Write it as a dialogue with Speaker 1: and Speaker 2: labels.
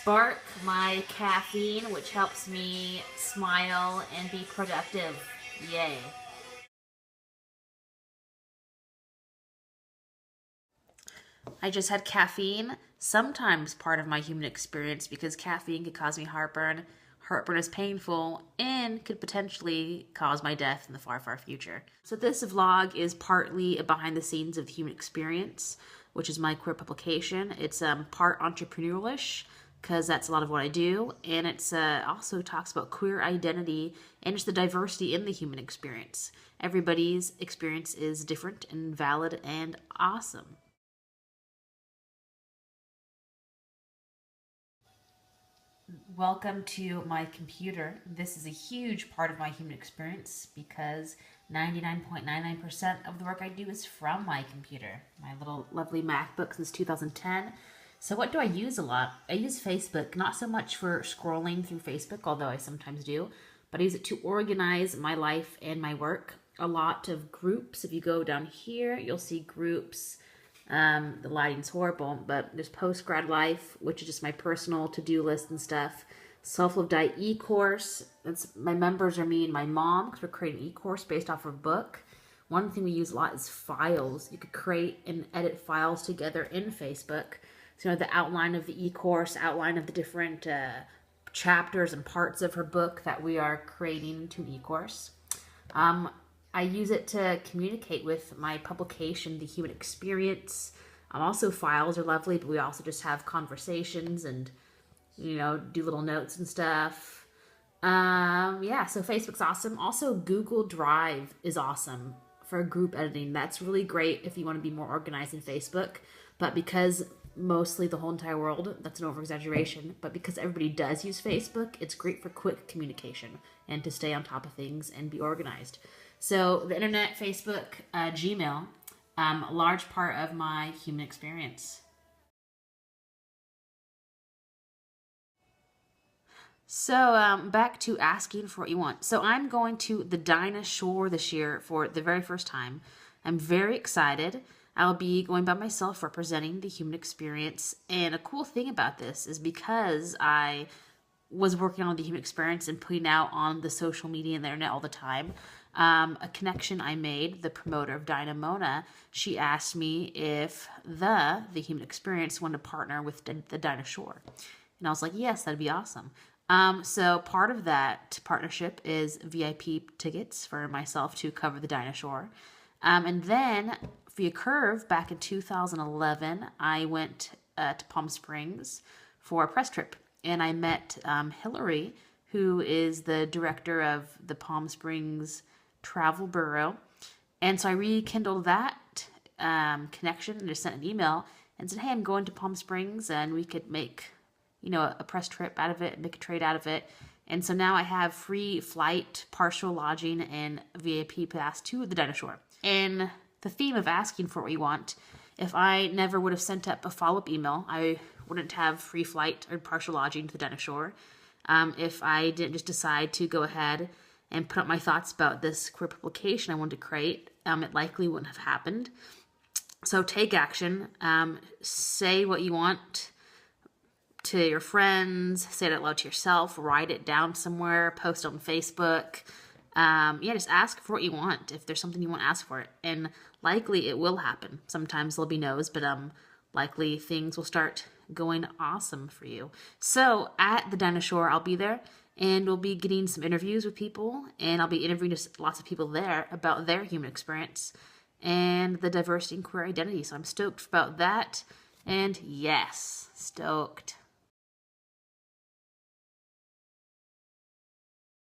Speaker 1: spark my caffeine, which helps me smile and be productive. Yay. I just had caffeine, sometimes part of my human experience, because caffeine could cause me heartburn. Heartburn is painful and could potentially cause my death in the far, far future. So this vlog is partly a behind the scenes of the human experience, which is my queer publication. It's part entrepreneurial-ish, because that's a lot of what I do, and it's also talks about queer identity and just the diversity in the human experience. Everybody's experience is different and valid and awesome. Welcome to my computer. This is a huge part of my human experience because 99.99% of the work I do is from my computer. My little lovely MacBook since 2010. So what do I use a lot? I use Facebook, not so much for scrolling through Facebook, although I sometimes do, but I use it to organize my life and my work. A lot of groups. If you go down here, you'll see groups. The lighting's horrible, but there's post-grad life, which is just my personal to-do list and stuff. Self-love diet e-course. My members are me and my mom, because we're creating an e-course based off of a book. One thing we use a lot is files. You could create and edit files together in Facebook. So, you know, the outline of the e-course, outline of the different chapters and parts of her book that we are creating into an e-course. I use it to communicate with my publication, The Human Experience. Also, files are lovely, but we also just have conversations and, you know, do little notes and stuff. Yeah, so Facebook's awesome. Also, Google Drive is awesome for group editing. That's really great if you want to be more organized in Facebook. But because mostly the whole entire world, that's an over-exaggeration, but because everybody does use Facebook, it's great for quick communication and to stay on top of things and be organized. So the internet, Facebook, Gmail, a large part of my human experience. So back to asking for what you want. So I'm going to the Dinah Shore this year for the very first time. I'm very excited. I'll be going by myself representing the human experience. And a cool thing about this is because I was working on the human experience and putting out on the social media and the internet all the time, a connection I made, the promoter of Dinah Mona, she asked me if the human experience wanted to partner with the Dinah Shore. And I was like, yes, that'd be awesome. So part of that partnership is VIP tickets for myself to cover the Dinah Shore. And then via Curve, back in 2011, I went to Palm Springs for a press trip. And I met Hillary, who is the director of the Palm Springs Travel Bureau. And so I rekindled that connection and just sent an email and said, hey, I'm going to Palm Springs and we could make, you know, a press trip out of it, make a trade out of it. And so now I have free flight, partial lodging, and VIP pass to the Dinah Shore. And the theme of asking for what you want, if I never would have sent up a follow-up email, I wouldn't have free flight or partial lodging to the Dinah Shore. If I didn't just decide to go ahead and put up my thoughts about this queer publication I wanted to create, it likely wouldn't have happened. So take action. Say what you want to your friends. Say it out loud to yourself. Write it down somewhere. Post it on Facebook. Yeah, just ask for what you want. If there's something you want, ask for it. And likely it will happen. Sometimes there'll be no's, but likely things will start going awesome for you. So at the Dinah Shore, I'll be there, and we'll be getting some interviews with people, and I'll be interviewing just lots of people there about their human experience and the diversity and queer identity. So I'm stoked about that, and yes, stoked.